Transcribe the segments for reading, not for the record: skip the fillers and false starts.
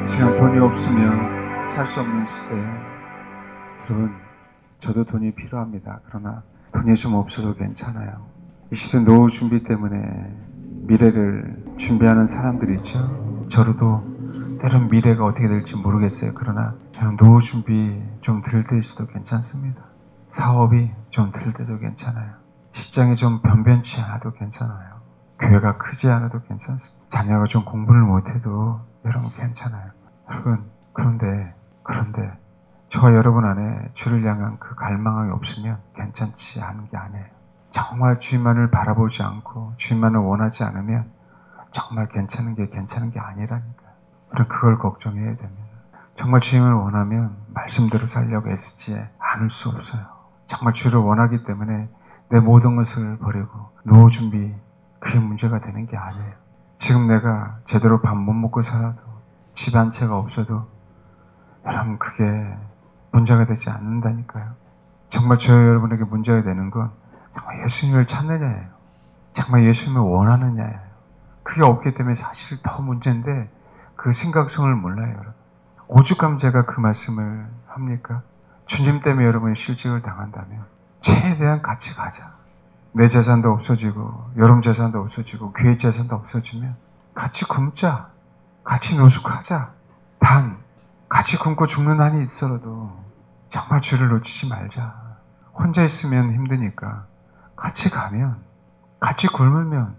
지금 돈이 없으면 살 수 없는 시대에 여러분, 저도 돈이 필요합니다. 그러나 돈이 좀 없어도 괜찮아요. 이 시대 노후 준비 때문에 미래를 준비하는 사람들이 있죠. 저로도 때론 미래가 어떻게 될지 모르겠어요. 그러나 그냥 노후 준비 좀 덜 될 수도 괜찮습니다. 사업이 좀 덜 돼도 괜찮아요. 직장이 좀 변변치 않아도 괜찮아요. 교회가 크지 않아도 괜찮습니다. 자녀가 좀 공부를 못해도 여러분 괜찮아요. 여러분, 그런데 저와 여러분 안에 주를 향한 그 갈망이 없으면 괜찮지 않은 게 아니에요. 정말 주님만을 바라보지 않고 주님만을 원하지 않으면 정말 괜찮은 게 아니라니까요. 우리는 그걸 걱정해야 됩니다. 정말 주님을 원하면 말씀대로 살려고 애쓰지 않을 수 없어요. 정말 주를 원하기 때문에 내 모든 것을 버리고 노후 준비, 그게 문제가 되는 게 아니에요. 지금 내가 제대로 밥 못 먹고 살아도 집 한 채가 없어도 여러분 그게 문제가 되지 않는다니까요. 정말 저 여러분에게 문제가 되는 건 정말 예수님을 찾느냐예요. 정말 예수님을 원하느냐예요. 그게 없기 때문에 사실 더 문제인데 그 심각성을 몰라요. 여러분. 오죽하면 제가 그 말씀을 합니까? 주님 때문에 여러분이 실직을 당한다면 최대한 같이 가자. 내 재산도 없어지고 여러분 재산도 없어지고 교회 재산도 없어지면 같이 굶자. 같이 노숙하자. 단 같이 굶고 죽는 한이 있어도 정말 주를 놓치지 말자. 혼자 있으면 힘드니까 같이 가면, 같이 굶으면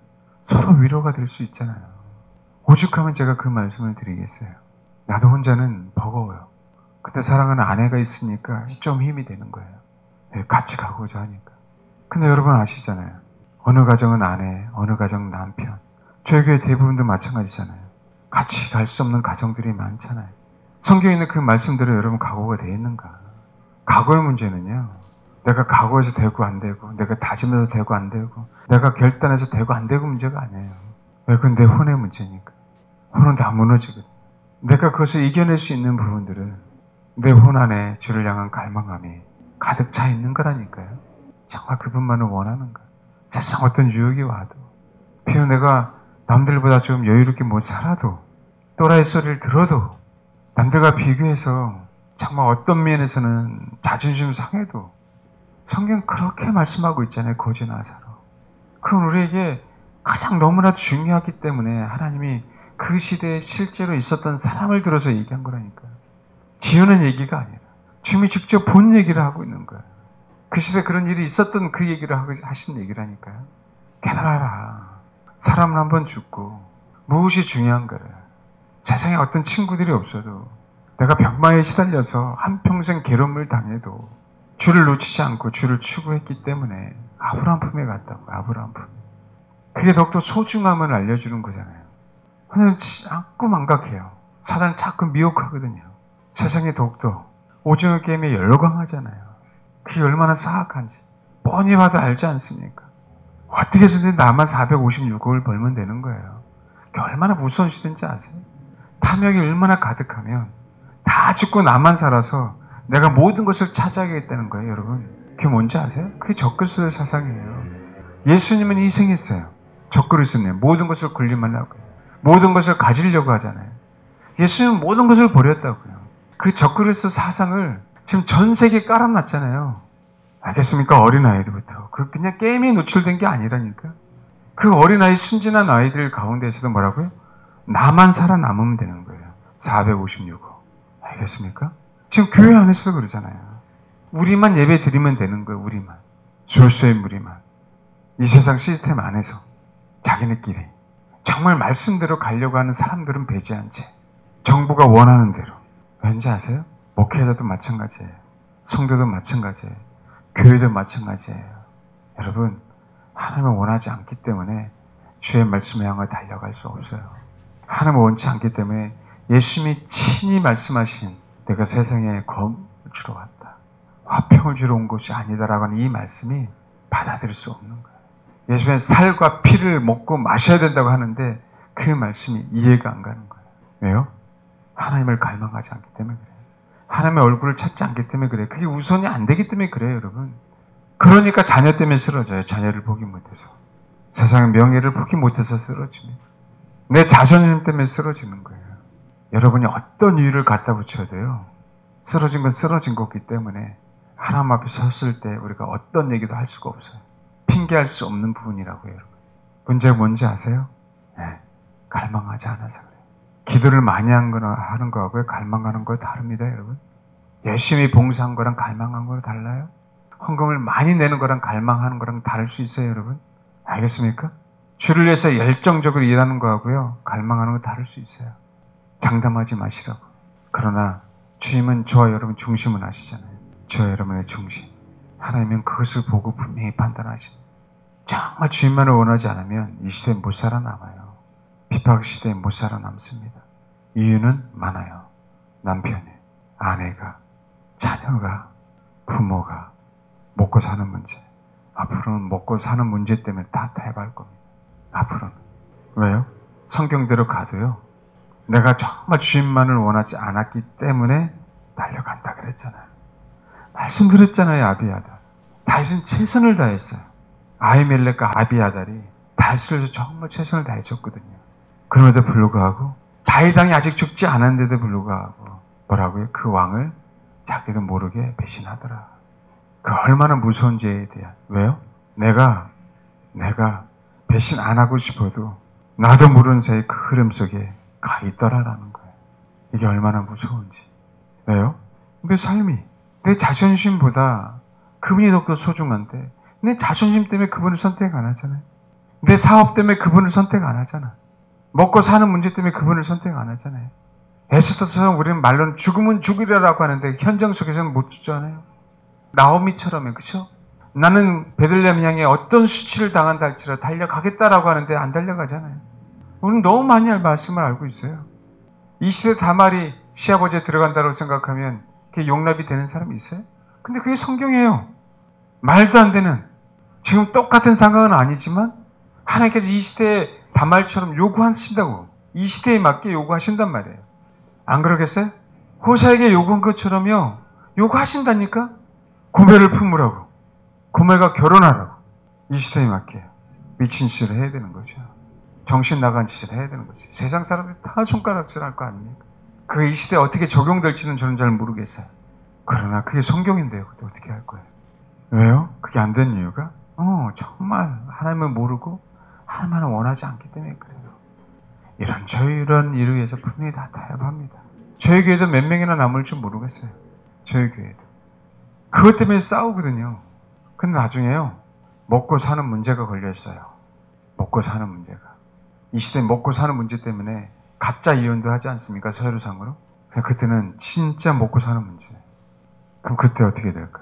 서로 위로가 될 수 있잖아요. 오죽하면 제가 그 말씀을 드리겠어요. 나도 혼자는 버거워요. 근데 사랑하는 아내가 있으니까 좀 힘이 되는 거예요. 같이 가고자 하니까. 근데 여러분 아시잖아요. 어느 가정은 아내, 어느 가정은 남편. 저희 교회 대부분도 마찬가지잖아요. 같이 갈 수 없는 가정들이 많잖아요. 성경에 있는 그 말씀대로 여러분 각오가 되어 있는가? 각오의 문제는요. 내가 각오해서 되고 안 되고, 내가 다짐해서 되고 안 되고, 내가 결단해서 되고 안 되고 문제가 아니에요. 왜? 그건 내 혼의 문제니까. 혼은 다 무너지거든. 내가 그것을 이겨낼 수 있는 부분들은 내 혼 안에 주를 향한 갈망함이 가득 차 있는 거라니까요. 정말 그분만을 원하는가? 세상 어떤 유혹이 와도, 비록 내가 남들보다 좀 여유롭게 못 살아도, 또라이 소리를 들어도, 남들과 비교해서 정말 어떤 면에서는 자존심 상해도 성경 그렇게 말씀하고 있잖아요. 거지 나사로. 그건 우리에게 가장 너무나 중요하기 때문에 하나님이 그 시대에 실제로 있었던 사람을 들어서 얘기한 거라니까요. 지어낸 얘기가 아니라 주님이 직접 본 얘기를 하고 있는 거예요. 그 시대에 그런 일이 있었던 그 얘기를 하신 얘기라니까요. 깨달아라. 사람은 한번 죽고 무엇이 중요한가를. 세상에 어떤 친구들이 없어도 내가 병마에 시달려서 한평생 괴로움을 당해도 주를 놓치지 않고 주를 추구했기 때문에 아브라함 품에 갔다고. 아브라함 품에. 그게 더욱더 소중함을 알려주는 거잖아요. 하나님 자꾸 망각해요. 사단 자꾸 미혹하거든요. 세상에 더욱더 오징어 게임에 열광하잖아요. 그게 얼마나 사악한지 뻔히 봐도 알지 않습니까? 어떻게 해서든 나만 456억을 벌면 되는 거예요. 그게 얼마나 무서운 시대인지 아세요? 탐욕이 얼마나 가득하면 다 죽고 나만 살아서 내가 모든 것을 차지하겠다는 거예요. 여러분, 그게 뭔지 아세요? 그게 적그리스도의 사상이에요. 예수님은 희생했어요. 적그리스도는 모든 것을 군림하려고 해요. 모든 것을 가지려고 하잖아요. 예수님은 모든 것을 버렸다고요. 그 적그리스도 사상을 지금 전 세계에 깔아놨잖아요. 알겠습니까? 어린아이들부터. 그냥 게임에 노출된 게 아니라니까. 그 어린아이 순진한 아이들 가운데에서도 뭐라고요? 나만 살아남으면 되는 거예요. 456억. 알겠습니까? 지금 교회 안에서도 그러잖아요. 우리만 예배 드리면 되는 거예요. 우리만. 졸소의 무리만. 이 세상 시스템 안에서 자기네끼리 정말 말씀대로 가려고 하는 사람들은 배제한 채 정부가 원하는 대로. 왠지 아세요? 목회자도 마찬가지예요. 성도도 마찬가지예요. 교회도 마찬가지예요. 여러분, 하나님을 원하지 않기 때문에 주의 말씀에 향해 달려갈 수 없어요. 하나님을 원치 않기 때문에 예수님이 친히 말씀하신 내가 세상에 검을 주러 왔다. 화평을 주러 온 것이 아니다라고 하는 이 말씀이 받아들일 수 없는 거예요. 예수님의 살과 피를 먹고 마셔야 된다고 하는데 그 말씀이 이해가 안 가는 거예요. 왜요? 하나님을 갈망하지 않기 때문에 그래요. 하나님의 얼굴을 찾지 않기 때문에 그래요. 그게 우선이 안 되기 때문에 그래요, 여러분. 그러니까 자녀 때문에 쓰러져요. 자녀를 포기 못해서. 세상의 명예를 포기 못해서 쓰러집니다. 내 자존심 때문에 쓰러지는 거예요. 여러분이 어떤 이유를 갖다 붙여도요, 쓰러진 건 쓰러진 거기 때문에 하나님 앞에 섰을 때 우리가 어떤 얘기도 할 수가 없어요. 핑계할 수 없는 부분이라고요, 여러분. 문제가 뭔지 아세요? 네, 갈망하지 않아서 그래요. 기도를 많이 하는 거하고요, 갈망하는 거 다릅니다, 여러분. 열심히 봉사한 거랑 갈망한 거랑 달라요. 헌금을 많이 내는 거랑 갈망하는 거랑 다를 수 있어요, 여러분. 알겠습니까? 주를 위해서 열정적으로 일하는 거하고요, 갈망하는 거 다를 수 있어요. 장담하지 마시라고. 그러나 주님은 저와 여러분 중심을 아시잖아요. 저와 여러분의 중심. 하나님은 그것을 보고 분명히 판단하십니다. 정말 주님만을 원하지 않으면 이 시대에 못 살아남아요. 핍박 시대에 못 살아남습니다. 이유는 많아요. 남편이, 아내가, 자녀가, 부모가, 먹고 사는 문제. 앞으로는 먹고 사는 문제 때문에 다 해갈 겁니다. 앞으로는. 왜요? 성경대로 가도요, 내가 정말 주님만을 원하지 않았기 때문에 달려간다 그랬잖아요. 말씀드렸잖아요, 아비아달. 다윗은 최선을 다했어요. 아히멜렉과 아비아달이 다윗을 위해서 정말 최선을 다해줬거든요. 그럼에도 불구하고 다윗 왕이 아직 죽지 않았는데도 불구하고 뭐라고요? 그 왕을 자기도 모르게 배신하더라. 그 얼마나 무서운 죄에 대한. 왜요? 내가 배신 안 하고 싶어도 나도 모르는 사이 그 흐름 속에 가 있더라라는 거예요. 이게 얼마나 무서운지. 왜요? 내 삶이 내 자존심보다 그분이 더 소중한데 내 자존심 때문에 그분을 선택 안 하잖아요. 내 사업 때문에 그분을 선택 안 하잖아. 먹고 사는 문제 때문에 그분을 선택 안 하잖아요. 에스더처럼 우리는 말로는 죽으면 죽으리라고 하는데 현장 속에서는 못 죽잖아요. 나오미처럼요, 그렇죠? 나는 베들레헴 향해 어떤 수치를 당한다 할지라도 달려가겠다라고 하는데 안 달려가잖아요. 우리는 너무 많이 말씀을 알고 있어요. 이 시대 다말이 시아버지에 들어간다고 생각하면 그게 용납이 되는 사람이 있어요? 근데 그게 성경이에요. 말도 안 되는, 지금 똑같은 상황은 아니지만 하나님께서 이 시대에 다말처럼 요구하신다고, 이 시대에 맞게 요구하신단 말이에요. 안 그러겠어요? 호사에게 요구한 것처럼요, 요구하신다니까? 고멜을 품으라고, 고멜과 결혼하라고. 이 시대에 맞게 미친 짓을 해야 되는 거죠. 정신 나간 짓을 해야 되는 거죠. 세상 사람들이 다 손가락질 할 거 아닙니까? 그게 이 시대에 어떻게 적용될지는 저는 잘 모르겠어요. 그러나 그게 성경인데요. 그때 어떻게 할 거예요? 왜요? 그게 안 된 이유가 정말 하나님을 모르고 하나님을 원하지 않기 때문에 그래요. 이런 일을 위해서 분명히 다 타협합니다. 저희 교회도 몇 명이나 남을 줄 모르겠어요. 저희 교회도. 그것 때문에 싸우거든요. 근데 나중에요, 먹고 사는 문제가 걸려있어요. 먹고 사는 문제가. 이 시대 먹고 사는 문제 때문에 가짜 이혼도 하지 않습니까? 서류상으로. 그때는 진짜 먹고 사는 문제예요. 그럼 그때 어떻게 될까?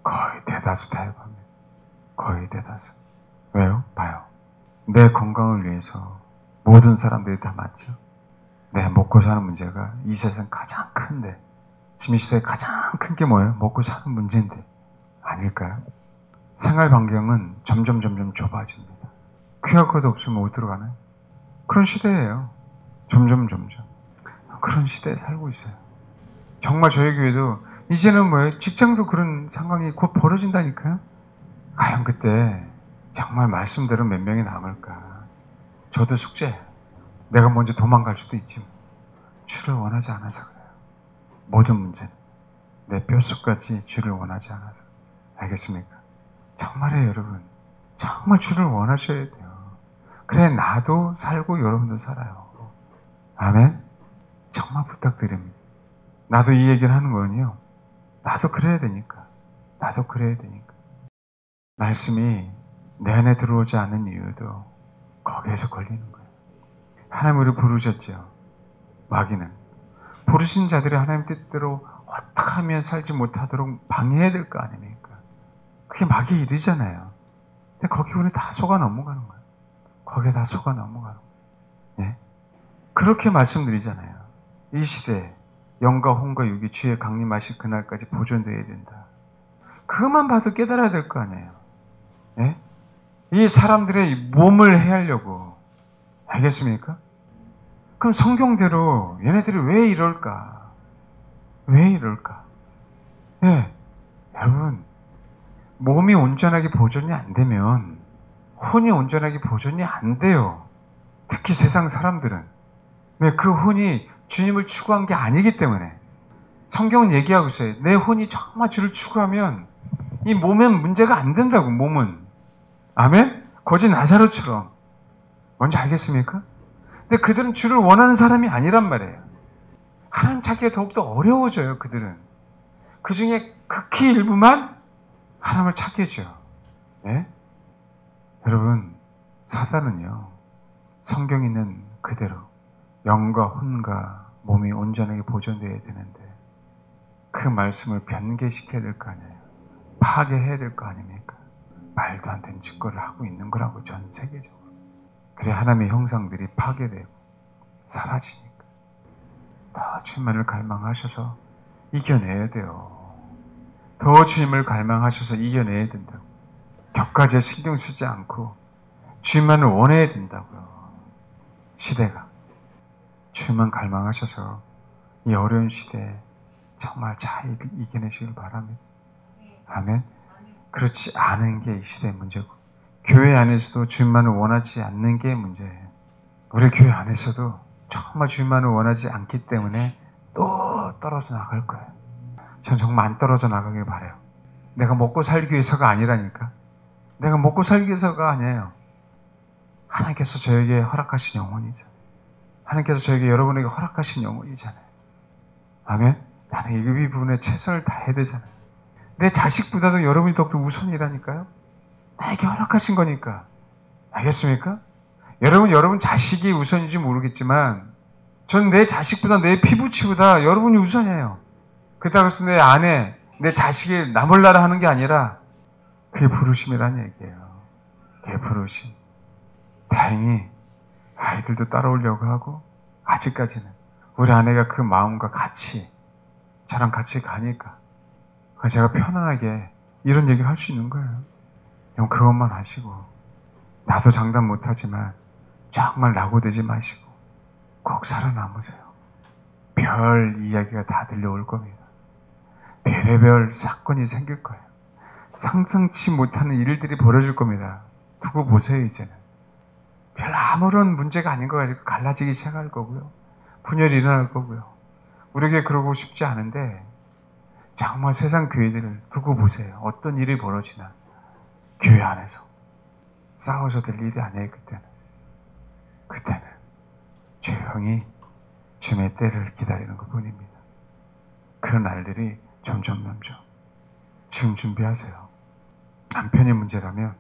거의 대다수 타협합니다. 거의 대다수. 왜요? 봐요. 내 건강을 위해서 모든 사람들이 다 맞죠. 내 먹고 사는 문제가 이 세상 가장 큰데, 지금 이 시대에 가장 큰 게 뭐예요? 먹고 사는 문제인데 아닐까요? 생활 반경은 점점 좁아집니다. QR코드 없으면 못 들어가나요? 그런 시대예요. 점점 그런 시대에 살고 있어요. 정말 저희 교회도 이제는 뭐예요? 직장도 그런 상황이 곧 벌어진다니까요. 과연 그때 정말 말씀대로 몇 명이 남을까? 저도 숙제예요. 내가 먼저 도망갈 수도 있지만 주를 원하지 않아서 그래요. 모든 문제는 내 뼛속까지 주를 원하지 않아서. 알겠습니까? 정말이에요, 여러분. 정말 주를 원하셔야 돼요. 그래 나도 살고 여러분도 살아요. 아멘? 정말 부탁드립니다. 나도 이 얘기를 하는 거는요, 나도 그래야 되니까. 말씀이 내 안에 들어오지 않는 이유도 거기에서 걸리는 거예요. 하나님 우리 부르셨죠. 마귀는 부르신 자들이 하나님 뜻대로 어떻게 하면 살지 못하도록 방해해야 될 거 아닙니까? 그게 마귀의 일이잖아요. 근데 거기 우리 다 속아 넘어가는 거예요. 거기에 다 속아 넘어가는 거예요. 예? 그렇게 말씀드리잖아요. 이 시대에 영과 혼과 육이 주의 강림하실 그날까지 보존되어야 된다. 그것만 봐도 깨달아야 될 거 아니에요. 예? 이 사람들의 몸을 해하려고. 알겠습니까? 그럼 성경대로 얘네들이 왜 이럴까? 예, 여러분, 몸이 온전하게 보존이 안 되면 혼이 온전하게 보존이 안 돼요. 특히 세상 사람들은. 왜? 그 혼이 주님을 추구한 게 아니기 때문에. 성경은 얘기하고 있어요. 내 혼이 정말 주를 추구하면 이 몸엔 문제가 안 된다고. 몸은. 아멘? 거지 나사로처럼. 뭔지 알겠습니까? 근데 그들은 주를 원하는 사람이 아니란 말이에요. 하나님 찾기가 더욱더 어려워져요. 그들은. 그 중에 극히 일부만 하나님을 찾겠죠. 예? 여러분, 사단은요, 성경에 있는 그대로 영과 혼과 몸이 온전하게 보존되어야 되는데 그 말씀을 변개시켜야 될 거 아니에요. 파괴해야 될 거 아닙니까? 말도 안 되는 짓거리를 하고 있는 거라고, 전 세계적으로. 그래 하나님의 형상들이 파괴되고 사라지니까 더 주님만을 갈망하셔서 이겨내야 돼요. 더 주님을 갈망하셔서 이겨내야 된다고. 격가지에 신경 쓰지 않고 주님만을 원해야 된다고요. 시대가. 주님만 갈망하셔서 이 어려운 시대에 정말 잘 이겨내시길 바랍니다. 아멘. 그렇지 않은 게 이 시대의 문제고, 교회 안에서도 주님만을 원하지 않는 게 문제예요. 우리 교회 안에서도 정말 주님만을 원하지 않기 때문에 또 떨어져 나갈 거예요. 전 정말 안 떨어져 나가길 바라요. 내가 먹고 살기 위해서가 아니라니까. 내가 먹고 살기 위해서가 아니에요. 하나님께서 저에게 허락하신 영혼이죠. 하나님께서 저에게, 여러분에게 허락하신 영혼이잖아요. 아멘? 나는 이 부분에 최선을 다해야 되잖아요. 내 자식보다도 여러분이 더욱더 우선이라니까요. 나에게 허락하신 거니까. 알겠습니까? 여러분 자식이 우선인지 모르겠지만 전 내 자식보다, 내 피부치보다 여러분이 우선이에요. 그렇다고 해서 내 아내, 내 자식이 남을나라 하는 게 아니라 그게 부르심이라는 얘기예요. 그게 부르심. 다행히 아이들도 따라오려고 하고, 아직까지는 우리 아내가 그 마음과 같이 저랑 같이 가니까 제가 편안하게 이런 얘기를 할 수 있는 거예요. 형 그것만 하시고, 나도 장담 못하지만 정말 낙오되지 마시고 꼭 살아남으세요. 별 이야기가 다 들려올 겁니다. 별의별 사건이 생길 거예요. 상상치 못하는 일들이 벌어질 겁니다. 두고 보세요. 이제는 별 아무런 문제가 아닌 거 가지고 갈라지기 시작할 거고요. 분열이 일어날 거고요. 우리에게 그러고 싶지 않은데 정말 세상 교회들을 두고 보세요. 어떤 일이 벌어지나. 교회 안에서 싸워서 될 일이 아니에요. 그때는 조용히 주님의 때를 기다리는 것뿐입니다. 그런 날들이 점점. 지금 준비하세요. 남편의 문제라면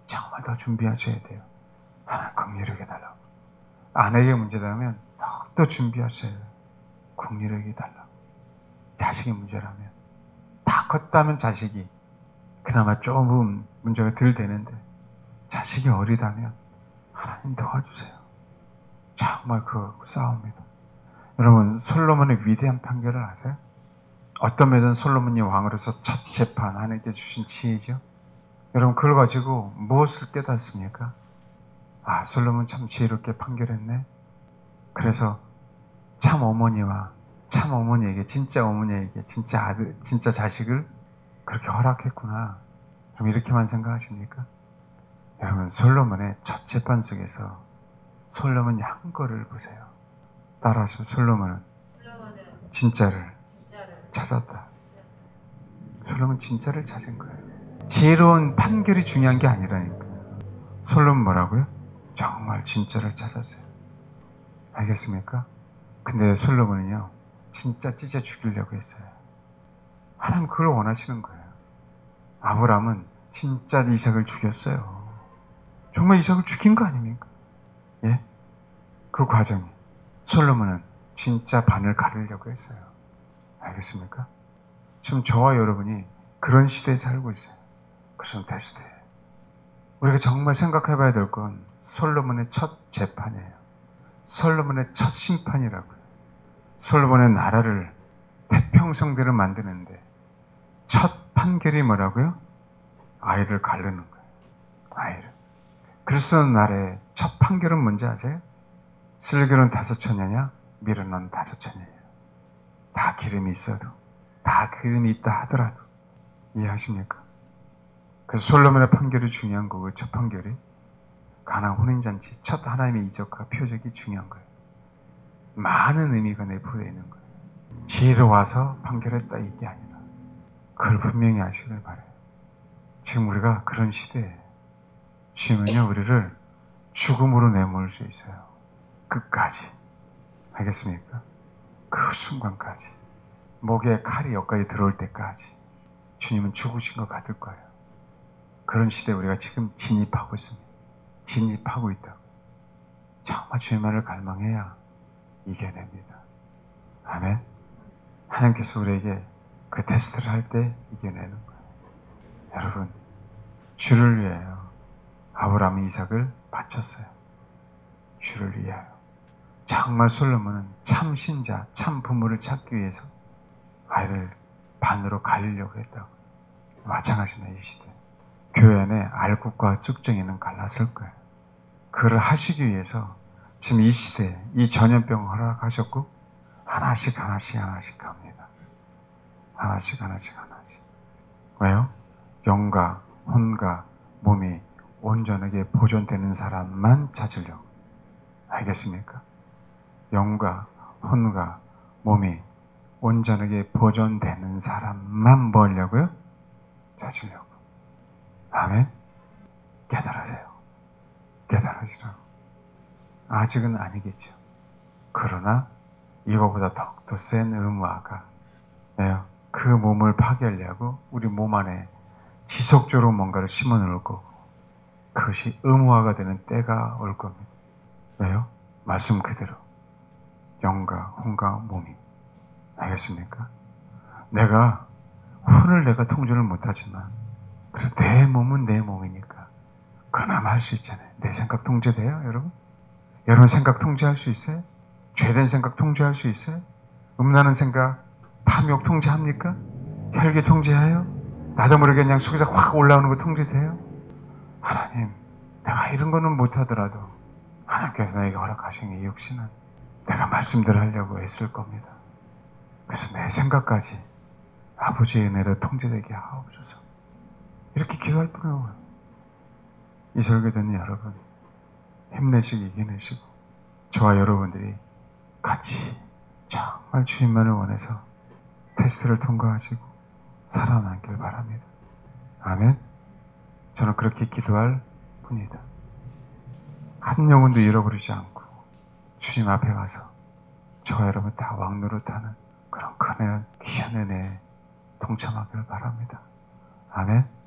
정말 더 준비하셔야 돼요. 하나님 긍휼하게 달라고. 아내의 문제라면 더욱더 준비하셔야 돼요. 긍휼하게 달라고. 자식의 문제라면, 다 컸다면 자식이 그나마 조금 문제가 덜 되는데, 자식이 어리다면 하나님 도와주세요. 정말 그 싸움입니다. 여러분, 솔로몬의 위대한 판결을 아세요? 어떤 면은 솔로몬이 왕으로서 첫 재판, 하나님께 주신 지혜죠. 여러분, 그걸 가지고 무엇을 깨닫습니까? 아, 솔로몬 참 지혜롭게 판결했네. 그래서 참 어머니에게, 진짜 어머니에게, 진짜 아들, 진짜 자식을 그렇게 허락했구나. 그럼 이렇게만 생각하십니까? 여러분, 솔로몬의 첫 재판 속에서 솔로몬이 한 거를 보세요. 따라하시면, 솔로몬은 진짜를 찾았다. 솔로몬 진짜를 찾은 거예요. 지혜로운 판결이 중요한 게 아니라니까. 솔로몬 뭐라고요? 정말 진짜를 찾았어요. 알겠습니까? 근데 솔로몬은요, 진짜 찢어 죽이려고 했어요. 하나님 그걸 원하시는 거예요. 아브라함은 진짜 이삭을 죽였어요. 정말 이삭을 죽인 거 아닙니까? 예? 그 과정이. 솔로몬은 진짜 반을 가르려고 했어요. 알겠습니까? 지금 저와 여러분이 그런 시대에 살고 있어요. 그런 대시대에. 우리가 정말 생각해 봐야 될 건 솔로몬의 첫 재판이에요. 솔로몬의 첫 심판이라고요. 솔로몬의 나라를 태평성대로 만드는데 첫 판결이 뭐라고요? 아이를 가르는 거예요. 아이를. 그래서 나라의 첫 판결은 뭔지 아세요? 슬기로운 5처녀냐? 미련한 5처녀냐? 다 기름이 있어도, 다 기름이 있다 하더라도. 이해하십니까? 그래서 솔로몬의 판결이 중요한 거고, 첫 판결이 가나안 혼인잔치, 첫 하나님의 이적과 표적이 중요한 거예요. 많은 의미가 내포되어 있는 거예요. 지혜로워서 판결했다 이게 아니라 그걸 분명히 아시길 바라요. 지금 우리가 그런 시대에 주님은요 우리를 죽음으로 내몰 수 있어요. 끝까지. 알겠습니까? 그 순간까지. 목에 칼이 여기까지 들어올 때까지 주님은 죽으신 것 같을 거예요. 그런 시대에 우리가 지금 진입하고 있습니다. 진입하고 있다. 정말 주님만을 갈망해야 이겨냅니다. 아멘. 하나님께서 우리에게 그 테스트를 할 때 이겨내는 거예요. 여러분, 주를 위하여 아브라함이 이삭을 바쳤어요. 주를 위하여. 정말 솔로몬은 참 신자, 참 부모를 찾기 위해서 아이를 반으로 갈리려고 했다고. 마찬가지입니다. 이 시대. 교회 안에 알곡과 쭉정이는 갈랐을 거예요. 그걸 하시기 위해서 지금 이 시대에 이 전염병을 허락하셨고 하나씩 갑니다. 하나씩. 왜요? 영과 혼과 몸이 온전하게 보존되는 사람만 찾으려고. 알겠습니까? 영과 혼과 몸이 온전하게 보존되는 사람만 뭐 하려고요? 찾으려고. 아멘? 깨달으세요. 깨달으시라고. 아직은 아니겠죠. 그러나 이거보다 더욱더 센 의무화가 그 몸을 파괴하려고 우리 몸 안에 지속적으로 뭔가를 심어놓을 거고 그것이 의무화가 되는 때가 올 겁니다. 왜요? 말씀 그대로 영과 혼과 몸이. 알겠습니까? 내가 혼을 내가 통제를 못하지만 그래서 내 몸은 내 몸이니까 그나마 할 수 있잖아요. 내 생각 통제돼요, 여러분? 여러분 생각 통제할 수 있어요? 죄된 생각 통제할 수 있어요? 음란한 생각, 탐욕 통제합니까? 혈기 통제해요? 나도 모르게 그냥 속에서 확 올라오는 거 통제돼요? 하나님, 내가 이런 거는 못하더라도 하나님께서 나에게 허락하신 이 육신은 내가 말씀대로 하려고 애쓸 겁니다. 그래서 내 생각까지 아버지의 은혜로 통제되게 하옵소서. 이렇게 기도할 뿐이에요. 이 설교 듣는 여러분, 힘내시고 이겨내시고 저와 여러분들이 같이 정말 주님만을 원해서 테스트를 통과하시고 살아남길 바랍니다. 아멘. 저는 그렇게 기도할 뿐이다. 한 영혼도 잃어버리지 않고 주님 앞에 와서 저와 여러분 다 왕노릇하는 그런 귀한 은혜에 동참하길 바랍니다. 아멘.